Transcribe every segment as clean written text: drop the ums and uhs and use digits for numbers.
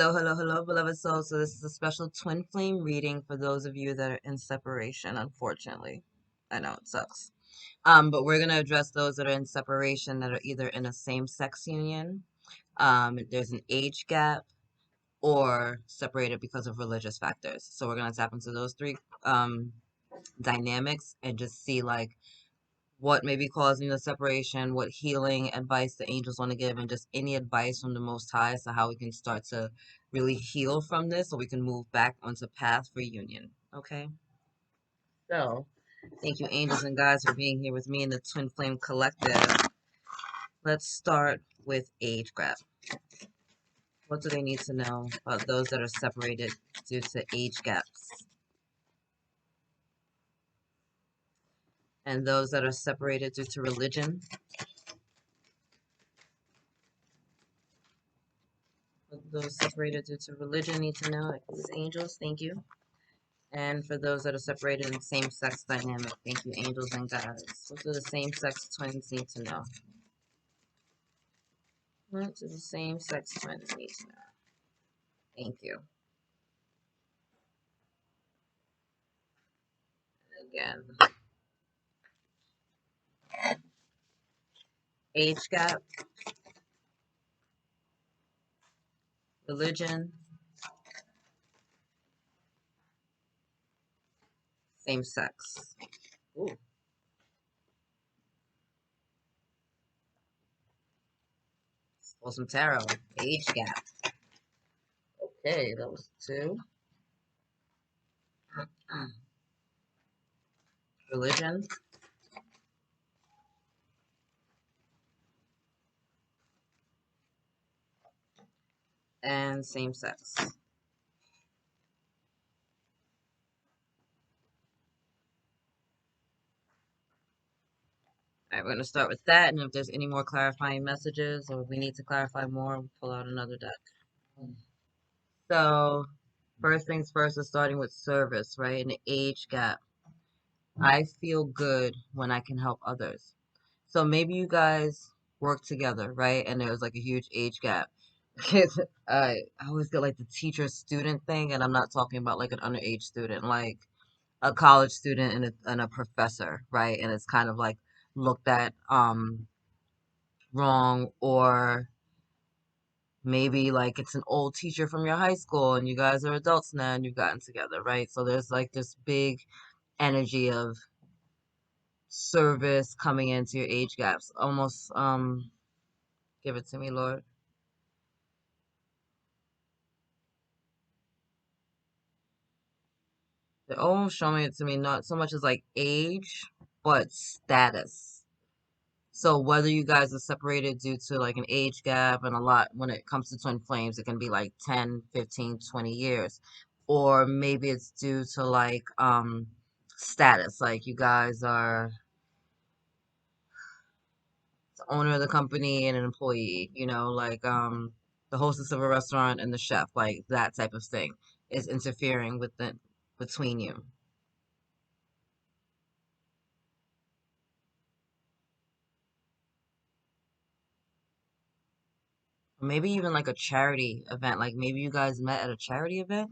Hello, hello, hello, beloved souls. So this is a special twin flame reading for those of you that are in separation, unfortunately. I know it sucks. But we're gonna address those that are in separation that are either in a same-sex union, there's an age gap, or separated because of religious factors. So we're gonna tap into those three dynamics and just see like what may be causing the separation, what healing advice the angels want to give, and just any advice from the Most High as to how we can start to really heal from this so we can move back onto path for union. Okay? So, thank you, angels and guides, for being here with me in the Twin Flame Collective. Let's start with age gap. What do they need to know about those that are separated due to age gaps? And those that are separated due to religion? What those separated due to religion need to know? These angels, thank you. And for those that are separated in same-sex dynamic, thank you, angels and guides. What do the same-sex twins need to know? What do the same-sex twins need to know? Thank you. Again, age gap, religion, same-sex. Ooh. Pull some tarot. Age gap. Okay, that was two. Religion. And same-sex. All right, we're going to start with that, and if there's any more clarifying messages or we need to clarify more, we'll pull out another deck. So, first things first is starting with service, right? An age gap. I feel good when I can help others. So maybe you guys work together, right? And there's like a huge age gap. I always get like the teacher student thing, and I'm not talking about like an underage student, like a college student and a professor, right? And it's kind of like looked at wrong, or maybe like it's an old teacher from your high school and you guys are adults now and you've gotten together, right? So there's like this big energy of service coming into your age gaps. Almost give it to me, Lord. They're almost showing it to me not so much as like age, but status. So whether you guys are separated due to like an age gap, and a lot when it comes to twin flames, it can be like 10, 15, 20 years. Or maybe it's due to like status, like you guys are the owner of the company and an employee, like the hostess of a restaurant and the chef, like that type of thing is interfering with the between you. Or maybe even like a charity event, like maybe you guys met at a charity event,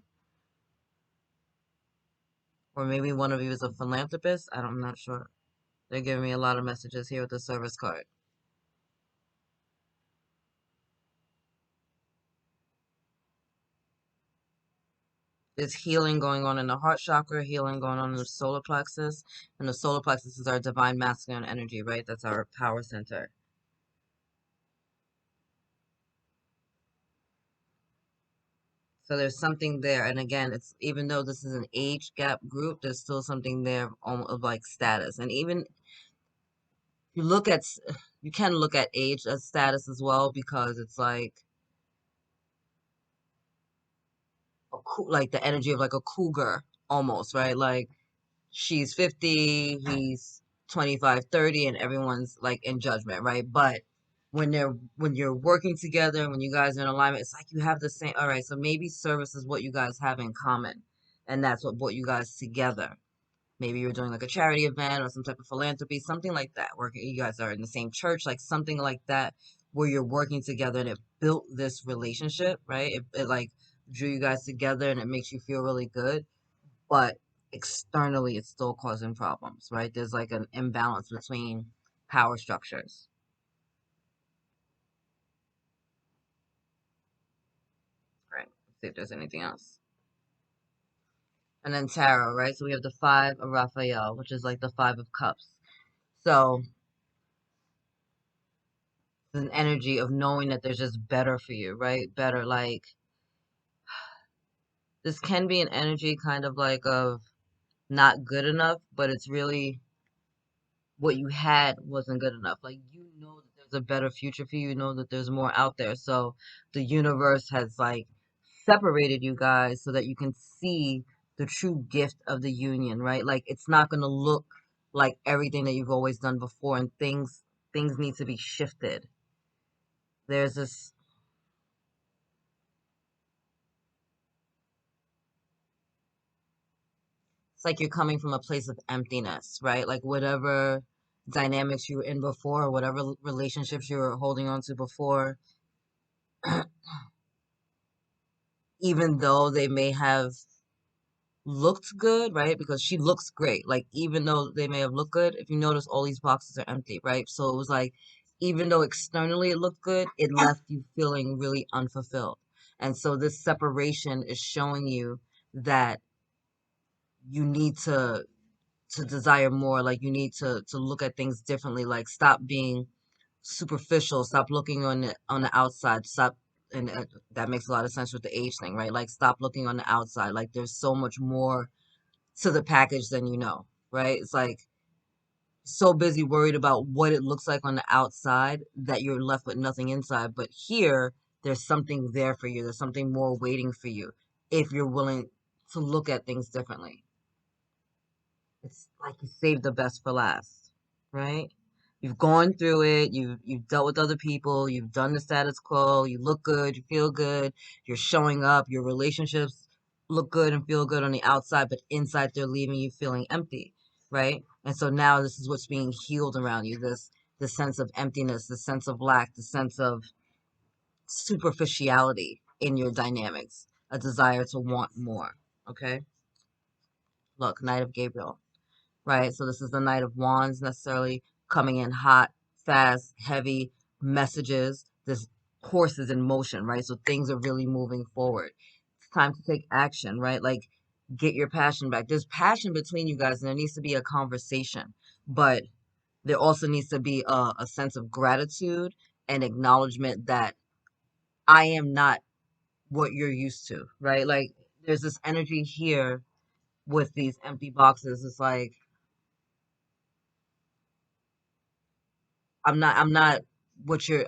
or maybe one of you is a philanthropist. I'm not sure. They're giving me a lot of messages here with the service card. There's healing going on in the heart chakra, healing going on in the solar plexus, and the solar plexus is our divine masculine energy, right? That's our power center. So there's something there, and again, it's even though this is an age gap group, there's still something there of like status, and even you look at you can look at age as status as well, because it's like like the energy of like a cougar almost, right? Like she's 50, he's 25, 30, and everyone's like in judgment, right? But when you're working together, when you guys are in alignment, it's like you have the same. All right, so maybe service is what you guys have in common, and that's what brought you guys together. Maybe you're doing like a charity event or some type of philanthropy, something like that. Where you guys are in the same church, like something like that, where you're working together and it built this relationship, right? It like drew you guys together and it makes you feel really good, but externally it's still causing problems, right? There's like an imbalance between power structures. Right. Let's see if there's anything else. And then tarot, right? So we have the five of Raphael, which is like the five of cups. So it's an energy of knowing that there's just better for you, right? Better, like this can be an energy kind of like of not good enough, but it's really what you had wasn't good enough. Like you know that there's a better future for you, you know that there's more out there. So the universe has like separated you guys so that you can see the true gift of the union, right? Like it's not gonna look like everything that you've always done before, and things need to be shifted. There's this It's like you're coming from a place of emptiness, right? Like whatever dynamics you were in before, whatever relationships you were holding on to before, even though they may have looked good, right? Because she looks great. Like even though they may have looked good, if you notice all these boxes are empty, right? So it was like even though externally it looked good, it left you feeling really unfulfilled. And so this separation is showing you that you need to desire more, like you need to look at things differently, like stop being superficial, stop looking on the outside, stop and that makes a lot of sense with the age thing, right? Like stop looking on the outside. Like there's so much more to the package than you know, right? It's like so busy worried about what it looks like on the outside that you're left with nothing inside. But here, there's something there for you. There's something more waiting for you if you're willing to look at things differently. It's like you saved the best for last, right? You've gone through it, you've dealt with other people, you've done the status quo, you look good, you feel good, you're showing up, your relationships look good and feel good on the outside, but inside they're leaving you feeling empty, right? And so now this is what's being healed around you, this sense of emptiness, this sense of lack, the sense of superficiality in your dynamics, a desire to want more. Okay? Look, Knight of Gabriel, right? So this is the Knight of Wands necessarily coming in hot, fast, heavy messages. This horse is in motion, right? So things are really moving forward. It's time to take action, right? Like get your passion back. There's passion between you guys, and there needs to be a conversation, but there also needs to be a sense of gratitude and acknowledgement that I am not what you're used to, right? Like there's this energy here with these empty boxes. It's like I'm not what you're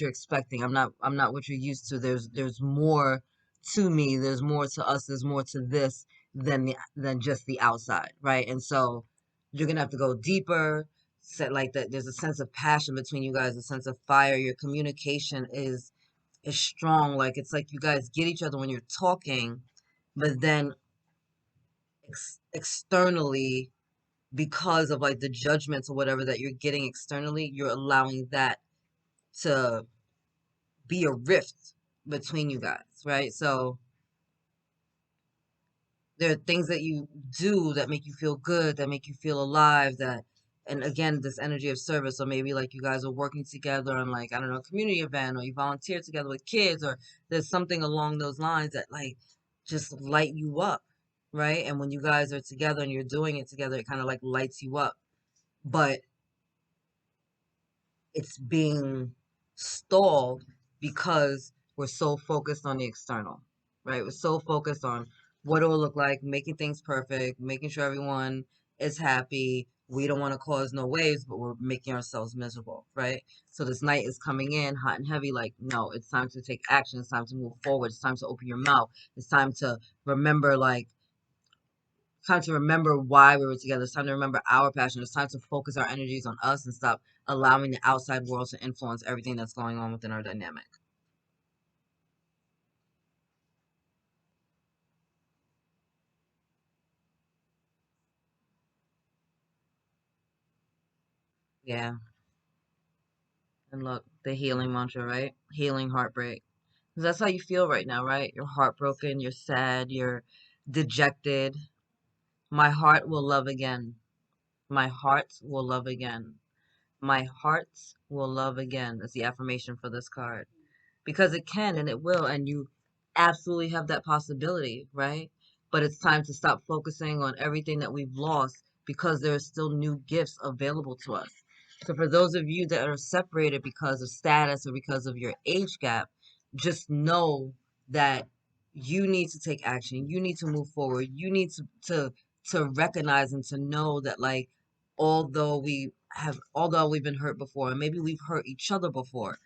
expecting. I'm not what you're used to. There's more to me. There's more to us. There's more to this than just the outside, right? And so you're gonna have to go deeper. Set like that. There's a sense of passion between you guys, a sense of fire. Your communication is strong. Like it's like you guys get each other when you're talking, but then externally, because of like the judgments or whatever that you're getting externally, you're allowing that to be a rift between you guys, right? So there are things that you do that make you feel good, that make you feel alive, that and again this energy of service. So maybe like you guys are working together on like, I don't know, a community event, or you volunteer together with kids, or there's something along those lines that like just light you up, right? And when you guys are together and you're doing it together, it kind of like lights you up. But it's being stalled because we're so focused on the external, right? We're so focused on what it will look like, making things perfect, making sure everyone is happy. We don't want to cause no waves, but we're making ourselves miserable, right? So this night is coming in hot and heavy. Like, no, it's time to take action. It's time to move forward. It's time to open your mouth. It's time to remember, like, time to remember why we were together. It's time to remember our passion. It's time to focus our energies on us and stop allowing the outside world to influence everything that's going on within our dynamic. Yeah. And look. the healing mantra, right? Healing heartbreak. 'Cause that's how you feel right now, right? You're heartbroken, you're sad, you're dejected. My heart will love again. My heart will love again. My heart will love again. That's the affirmation for this card. Because it can and it will, and you absolutely have that possibility, right? But it's time to stop focusing on everything that we've lost because there are still new gifts available to us. So for those of you that are separated because of status or because of your age gap, just know that you need to take action. You need to move forward. You need to recognize and to know that, like, although we've been hurt before, and maybe we've hurt each other before,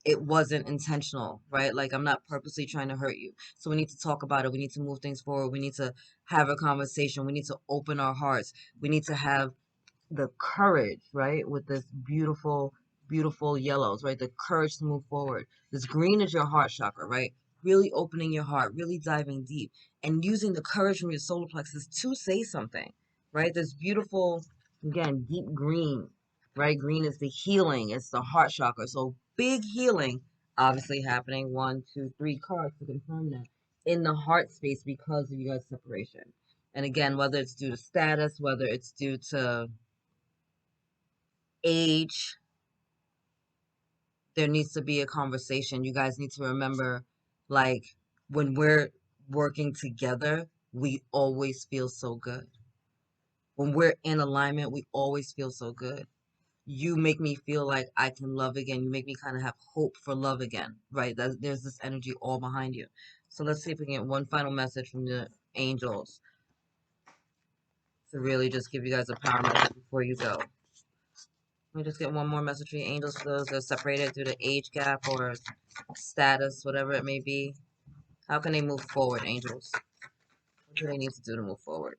it wasn't intentional, right? Like, I'm not purposely trying to hurt you. So we need to talk about it. We need to move things forward. We need to have a conversation. We need to open our hearts. We need to have the courage, right? With this beautiful, beautiful yellows, right? The courage to move forward. This green is your heart chakra, right? Really opening your heart, really diving deep, and using the courage from your solar plexus to say something, right? This beautiful, again, deep green, right? Green is the healing, it's the heart chakra. So big healing, obviously happening. One, two, three cards to confirm that in the heart space because of you guys' separation. And again, whether it's due to status, whether it's due to age, there needs to be a conversation. You guys need to remember, like, when we're working together, we always feel so good. When we're in alignment, we always feel so good. You make me feel like I can love again. You make me kind of have hope for love again, right? There's this energy all behind you. So let's see if we can get one final message from the angels to really just give you guys a power message before you go. Let me just get one more message for the angels for those that are separated due to age gap or status, whatever it may be. How can they move forward, angels? What do they need to do to move forward?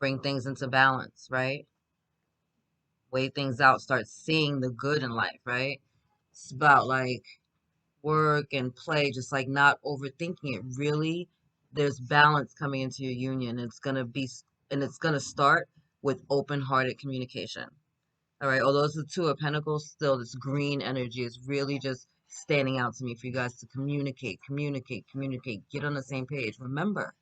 Bring things into balance, right? Weigh things out, start seeing the good in life, right? It's about, like, work and play, just like not overthinking it. Really, there's balance coming into your union. It's gonna start with open-hearted communication. All right, although it's the Two of Pentacles, still this green energy is really just standing out to me for you guys to communicate, communicate, communicate, get on the same page. Remember,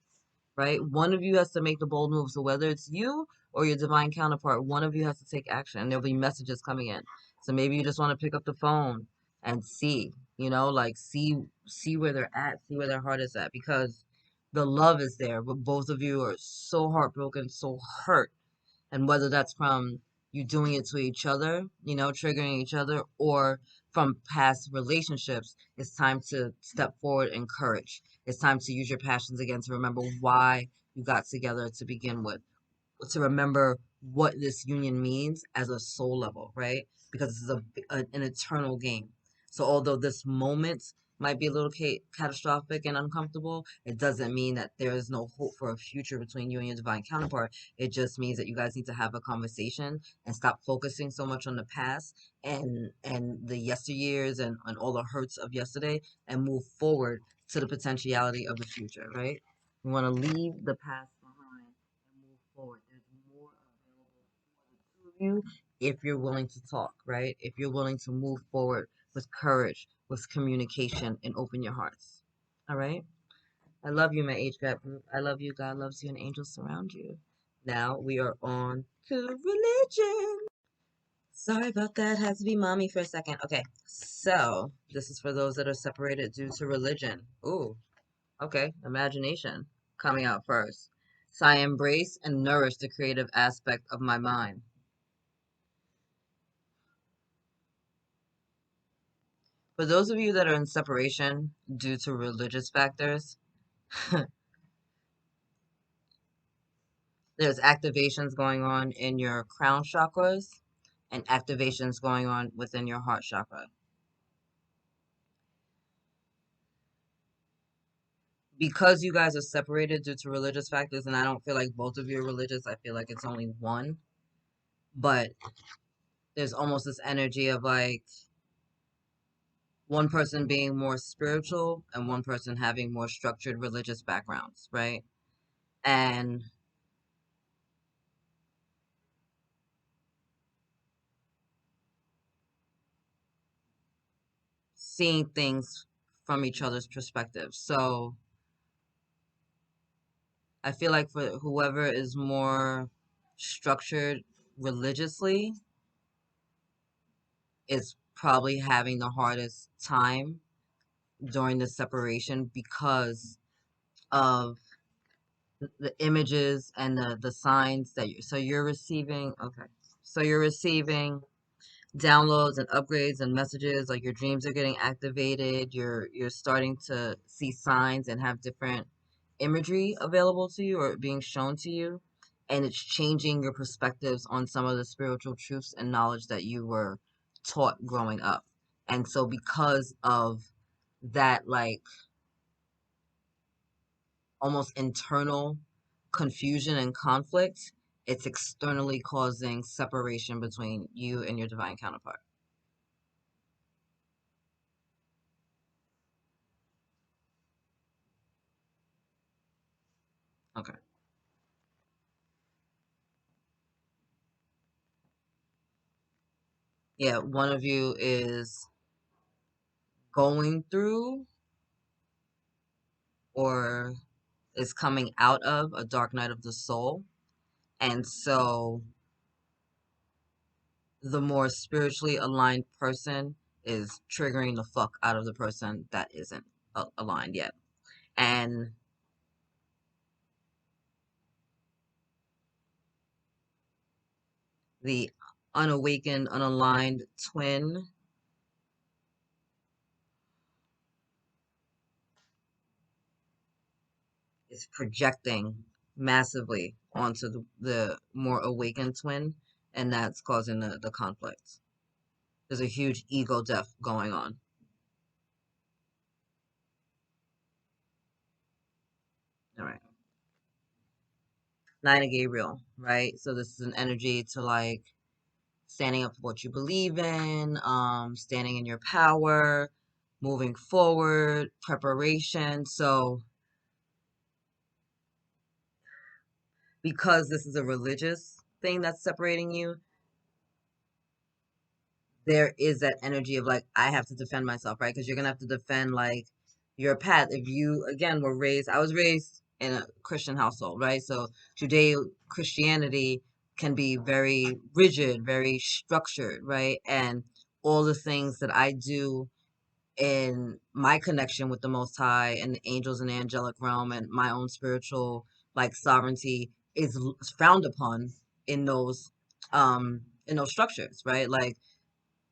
right? One of you has to make the bold move. So whether it's you or your divine counterpart, one of you has to take action. And there'll be messages coming in. So maybe you just want to pick up the phone and see, like, see where they're at, see where their heart is at, because the love is there, but both of you are so heartbroken, so hurt, and whether that's from you doing it to each other, triggering each other, or from past relationships, it's time to step forward and courage. It's time to use your passions again, to remember why you got together to begin with, to remember what this union means as a soul level, right? Because this is an eternal game. So although this moment might be a little catastrophic and uncomfortable, it doesn't mean that there is no hope for a future between you and your divine counterpart. It just means that you guys need to have a conversation and stop focusing so much on the past and the yesteryears and all the hurts of yesterday, and move forward to the potentiality of the future, right? We want to leave the past behind and move forward. There's more available for the two of you if you're willing to talk, right? If you're willing to move forward with courage, with communication, and open your hearts. All right? I love you, my age gap group. I love you. God loves you, and angels surround you. Now we are on to religion. Sorry about that. Has to be mommy for a second. Okay, so this is for those that are separated due to religion. Ooh, okay, imagination coming out first. So I embrace and nourish the creative aspect of my mind. For those of you that are in separation due to religious factors, there's activations going on in your crown chakras and activations going on within your heart chakra. Because you guys are separated due to religious factors, and I don't feel like both of you are religious, I feel like it's only one, but there's almost this energy of, like, one person being more spiritual and one person having more structured religious backgrounds, right? And seeing things from each other's perspective. So I feel like for whoever is more structured religiously is probably having the hardest time during the separation because of the images and the signs that you're receiving. Okay. So you're receiving downloads and upgrades and messages, like your dreams are getting activated, you're starting to see signs and have different imagery available to you or being shown to you, and it's changing your perspectives on some of the spiritual truths and knowledge that you were taught growing up. And so because of that, like, almost internal confusion and conflict, it's externally causing separation between you and your divine counterpart. Okay. Yeah, one of you is going through or is coming out of a dark night of the soul. And so the more spiritually aligned person is triggering the fuck out of the person that isn't aligned yet. And the unawakened, unaligned twin is projecting massively onto the more awakened twin, and that's causing the conflict. There's a huge ego death going on. All right. Nine of Gabriel, right? So this is an energy to like standing up for what you believe in, standing in your power, moving forward, preparation. So because this is a religious thing that's separating you, there is that energy of like, I have to defend myself, right? Because you're gonna have to defend like your path. If you again were raised, I was raised in a Christian household, right? So Judeo Christianity can be very rigid, very structured, right? And all the things that I do in my connection with the Most High and the angels and the angelic realm and my own spiritual like sovereignty is frowned upon in those structures, right? Like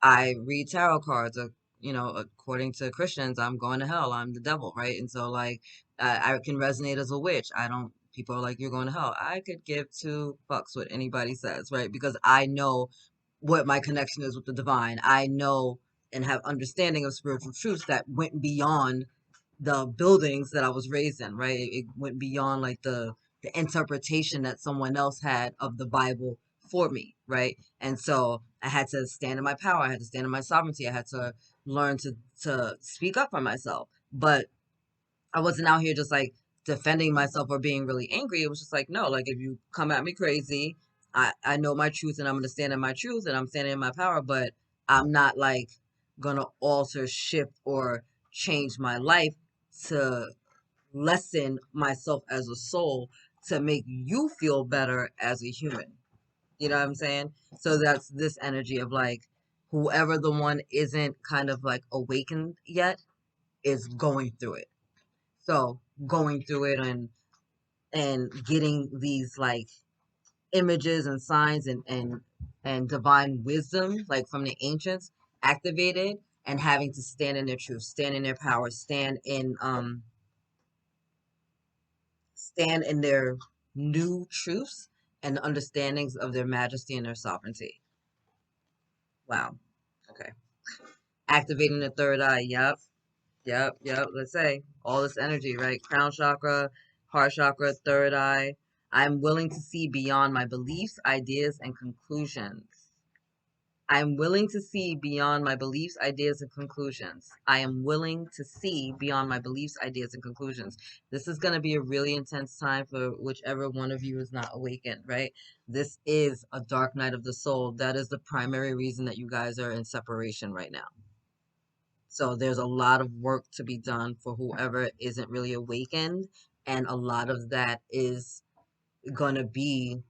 I read tarot cards. According to Christians, I'm going to hell. I'm the devil, right? And so, like, I can resonate as a witch. I don't. People are like, "You're going to hell." I could give two fucks what anybody says, right? Because I know what my connection is with the divine. I know and have understanding of spiritual truths that went beyond the buildings that I was raised in, right? It went beyond like the interpretation that someone else had of the Bible for me, right? And so I had to stand in my power. I had to stand in my sovereignty. I had to learn to speak up for myself. But I wasn't out here just like defending myself or being really angry. It was just like, no, like if you come at me crazy, I know my truth and I'm gonna stand in my truth and I'm standing in my power, but I'm not like gonna alter, shift, or change my life to lessen myself as a soul to make you feel better as a human. You know what I'm saying? So that's this energy of like whoever the one isn't kind of like awakened yet is going through it. So going through it and getting these like images and signs and divine wisdom like from the ancients activated and having to stand in their truth, stand in their power, stand in their new truths and understandings of their majesty and their sovereignty. Wow. Okay. Activating the third eye. Yep. Yep. Yep. Let's say all this energy, right? Crown chakra, heart chakra, third eye. I'm willing to see beyond my beliefs, ideas, and conclusions. I'm willing to see beyond my beliefs, ideas, and conclusions. I am willing to see beyond my beliefs, ideas, and conclusions. This is going to be a really intense time for whichever one of you is not awakened, right? This is a dark night of the soul. That is the primary reason that you guys are in separation right now. So there's a lot of work to be done for whoever isn't really awakened. And a lot of that is going to be,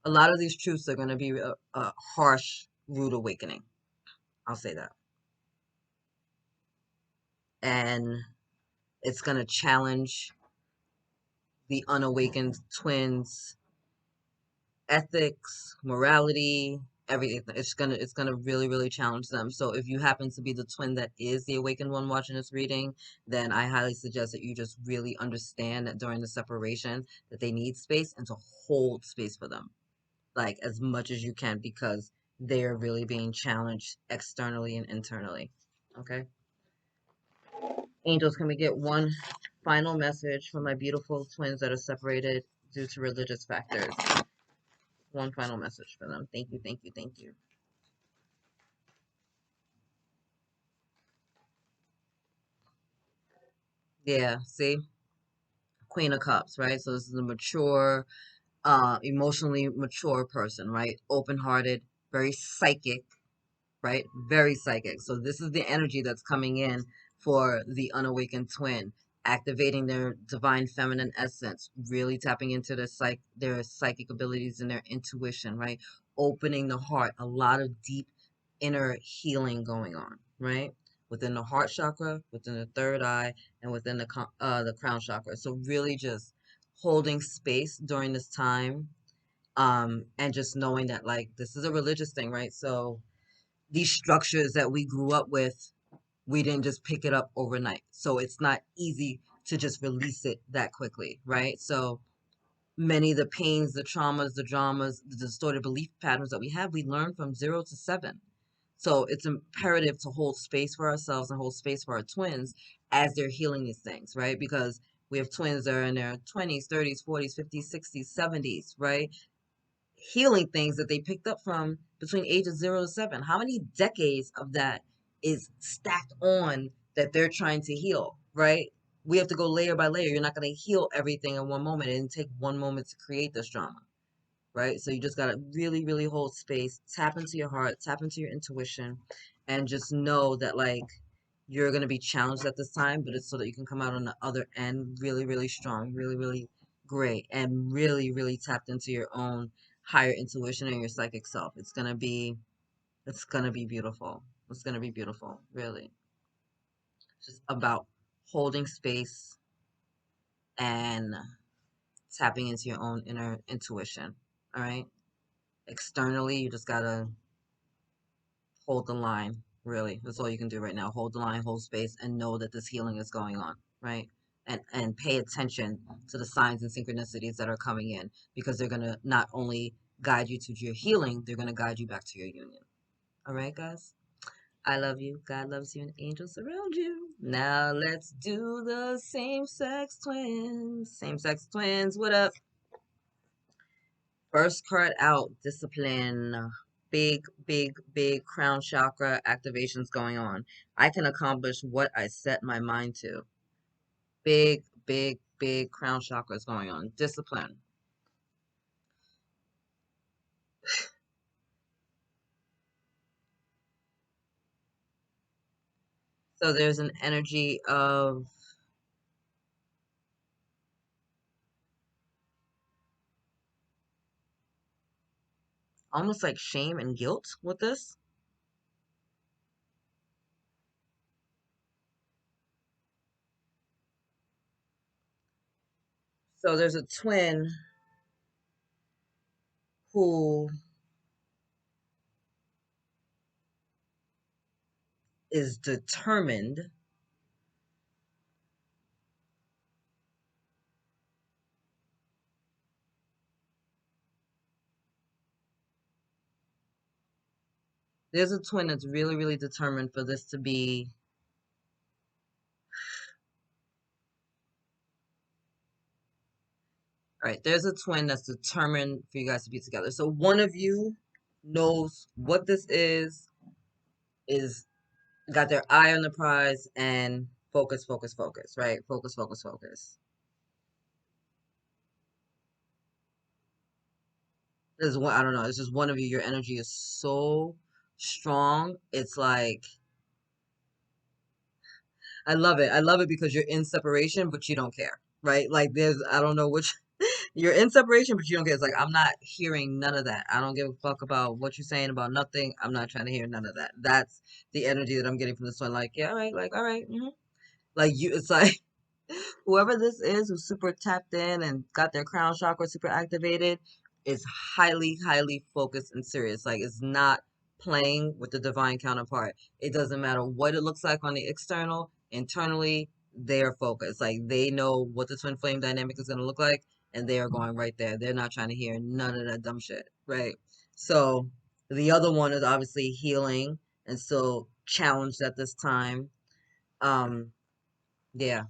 a lot of these truths are going to be a harsh, rude awakening. I'll say that. And it's going to challenge the unawakened twins' ethics, morality, everything. It's gonna really, really challenge them. So if you happen to be the twin that is the awakened one watching this reading, then I highly suggest that you just really understand that during the separation that they need space and to hold space for them, like as much as you can, because they are really being challenged externally and internally. Okay. Angels, can we get one final message from my beautiful twins that are separated due to religious factors? One final message for them. Thank you, thank you, thank you. Yeah, see? Queen of Cups, right? So this is a mature, emotionally mature person, right? Open-hearted, very psychic, right? Very psychic. So this is the energy that's coming in for the unawakened twin, activating their divine feminine essence, really tapping into their psychic abilities and their intuition, right? Opening the heart, a lot of deep inner healing going on, right? Within the heart chakra, within the third eye, and within the crown chakra. So really just holding space during this time, and just knowing that like this is a religious thing, right? So these structures that we grew up with, we didn't just pick it up overnight. So it's not easy to just release it that quickly, right? So many of the pains, the traumas, the dramas, the distorted belief patterns that we have, we learn from 0 to 7. So it's imperative to hold space for ourselves and hold space for our twins as they're healing these things, right? Because we have twins that are in their 20s, 30s, 40s, 50s, 60s, 70s, right? Healing things that they picked up from between ages 0 to 7. How many decades of that is stacked on that they're trying to heal, right? We have to go layer by layer. You're not going to heal everything in one moment. It didn't take one moment to create this drama, right? So you just got to really, really hold space, tap into your heart, tap into your intuition, and just know that, like, you're going to be challenged at this time, but it's so that you can come out on the other end really, really strong, really, really great, and really, really tapped into your own higher intuition and your psychic self. It's going to be beautiful. It's going to be beautiful, really. It's just about holding space and tapping into your own inner intuition. All right. Externally, you just got to hold the line, really. That's all you can do right now. Hold the line, hold space, and know that this healing is going on, right? And pay attention to the signs and synchronicities that are coming in, because they're gonna not only guide you to your healing, they're gonna guide you back to your union. All right, guys? I love you. God loves you, and angels surround you. Now let's do the same sex twins. Same sex twins. What up? First card out, discipline. Big, big, big crown chakra activations going on. I can accomplish what I set my mind to. Big, big, big crown chakras going on. Discipline. So there's an energy of almost like shame and guilt with this. So there's a twin who is determined. There's a twin that's really, really determined for this to be. All right, there's a twin that's determined for you guys to be together. So one of you knows what this is got their eye on the prize, and focus, focus, focus, right? Focus, focus, focus. There's one, I don't know, it's just one of you, your energy is so strong. It's like, I love it. I love it because you're in separation, but you don't care, right? Like there's, I don't know which, you're in separation, but you don't care. It's like, I'm not hearing none of that. I don't give a fuck about what you're saying about nothing. I'm not trying to hear none of that. That's the energy that I'm getting from this one. Like, yeah, all right, like, all right. Like you, it's like, whoever this is who's super tapped in and got their crown chakra super activated is highly, highly focused and serious. Like it's not playing with the divine counterpart. It doesn't matter what it looks like on the external, internally, they are focused. Like they know what the twin flame dynamic is going to look like, and they are going right there. They're not trying to hear none of that dumb shit, right? So the other one is obviously healing and still challenged at this time. Um, yeah,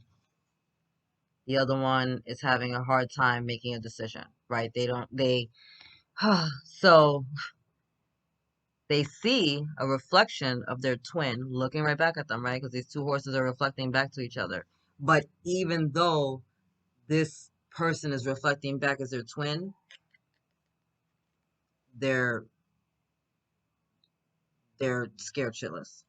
the other one is having a hard time making a decision, right? So they see a reflection of their twin looking right back at them, right? Because these two horses are reflecting back to each other. But even though this person is reflecting back as their twin, they're they're scared shitless.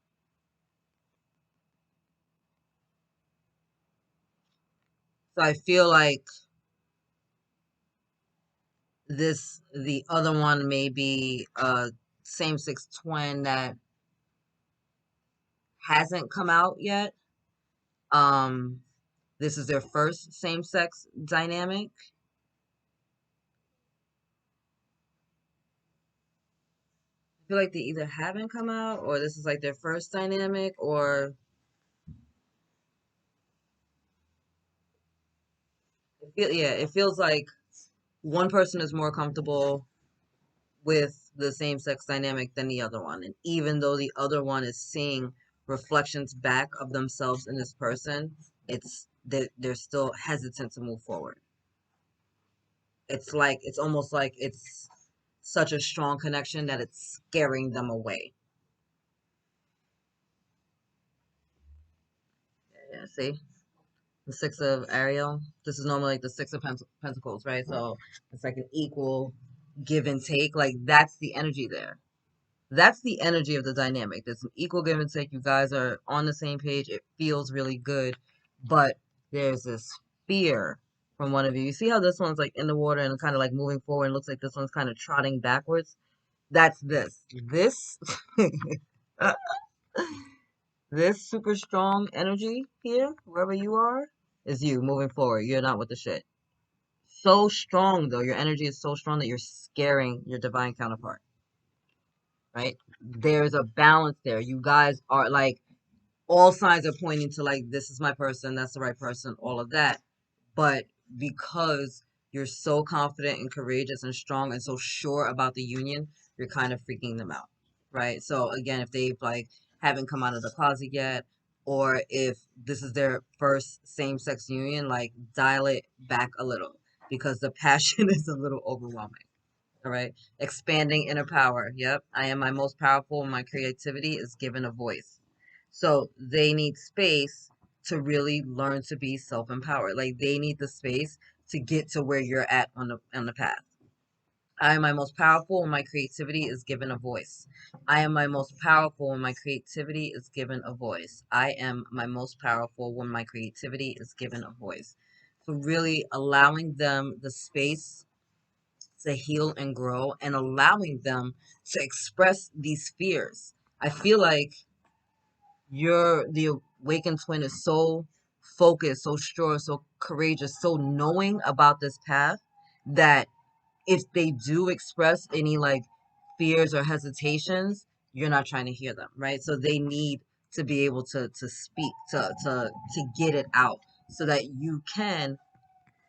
So I feel like the other one may be a same-sex twin that hasn't come out yet. Um, this is their first same-sex dynamic. I feel like they either haven't come out or this is like their first dynamic or yeah, it feels like one person is more comfortable with the same sex dynamic than the other one. And even though the other one is seeing reflections back of themselves in this person, it's they're still hesitant to move forward. It's like it's almost like it's such a strong connection that it's scaring them away. Yeah, see? The six of Ariel. This is normally like the six of Pentacles, right? So it's like an equal give and take. Like that's the energy there. That's the energy of the dynamic. There's an equal give and take. You guys are on the same page. It feels really good, but there's this fear from one of you. You see how this one's like in the water and kind of like moving forward and looks like this one's kind of trotting backwards? That's this. This this super strong energy here, wherever you are, is you moving forward. You're not with the shit. So strong though, your energy is so strong that you're scaring your divine counterpart, right? There's a balance there. You guys are like, all signs are pointing to like, this is my person, that's the right person, all of that. But because you're so confident and courageous and strong and so sure about the union, you're kind of freaking them out, right? So again, if they've like haven't come out of the closet yet, or if this is their first same-sex union, like dial it back a little because the passion is a little overwhelming. All right. Expanding inner power. Yep. I am my most powerful when my creativity is given a voice. So they need space to really learn to be self-empowered. Like they need the space to get to where you're at on the path. I am my most powerful when my creativity is given a voice. I am my most powerful when my creativity is given a voice. I am my most powerful when my creativity is given a voice. So really allowing them the space to heal and grow and allowing them to express these fears. I feel like the awakened twin is so focused, so sure, so courageous, so knowing about this path that if they do express any like fears or hesitations, you're not trying to hear them, right? So they need to be able to speak, to get it out so that you can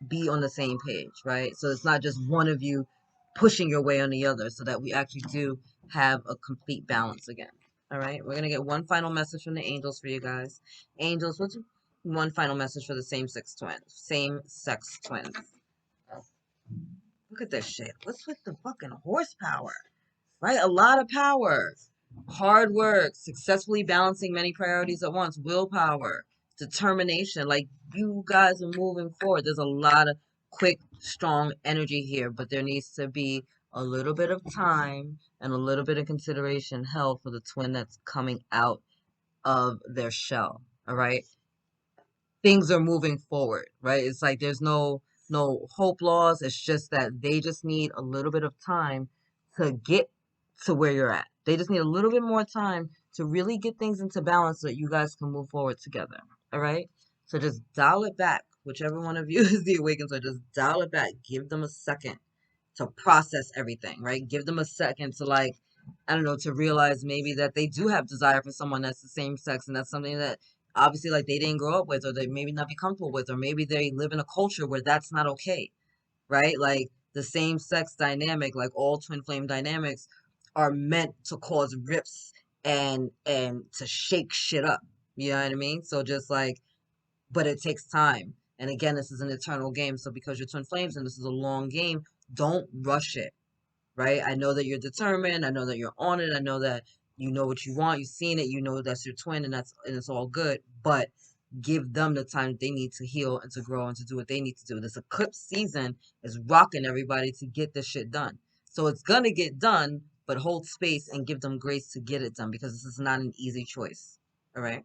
be on the same page, right? So it's not just one of you pushing your way on the other, so that we actually do have a complete balance again. All right, we're gonna get one final message from the angels for you guys. Angels, what's one final message for the same-sex twins? Same-sex twins. Oh, look at this shit. What's with the fucking horsepower? Right? A lot of power. Hard work, successfully balancing many priorities at once, willpower, determination. Like you guys are moving forward. There's a lot of quick, strong energy here, but there needs to be a little bit of time and a little bit of consideration held for the twin that's coming out of their shell. All right, things are moving forward, right? It's like there's no hope loss. It's just that they just need a little bit of time to get to where you're at. They just need a little bit more time to really get things into balance so that you guys can move forward together. All right? So just dial it back. Whichever one of you is the awakened, so just dial it back. Give them a second to process everything, right? Give them a second to like, I don't know, to realize maybe that they do have desire for someone that's the same sex, and that's something that obviously like they didn't grow up with, or they maybe not be comfortable with, or maybe they live in a culture where that's not okay, right? Like the same sex dynamic, like all twin flame dynamics, are meant to cause rips and to shake shit up. You know what I mean? So just like, but it takes time. And again, this is an eternal game. So because you're twin flames and this is a long game, don't rush it, right? I know that you're determined. I know that you're on it. I know that you know what you want. You've seen it. You know that's your twin, and it's all good. But give them the time that they need to heal and to grow and to do what they need to do. This eclipse season is rocking everybody to get this shit done. So it's gonna get done, but hold space and give them grace to get it done because this is not an easy choice. All right.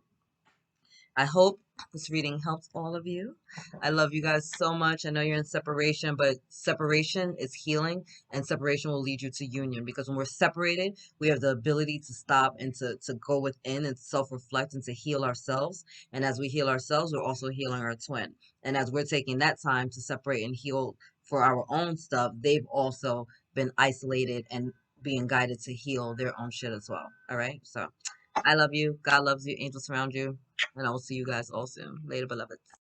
I hope this reading helps all of you. I love you guys so much. I know you're in separation, but separation is healing, and separation will lead you to union because when we're separated, we have the ability to stop and to go within and self reflect and to heal ourselves. And as we heal ourselves, we're also healing our twin. And as we're taking that time to separate and heal for our own stuff, they've also been isolated and being guided to heal their own shit as well. All right. So I love you. God loves you. Angels surround you. And I will see you guys all soon. Later, beloveds.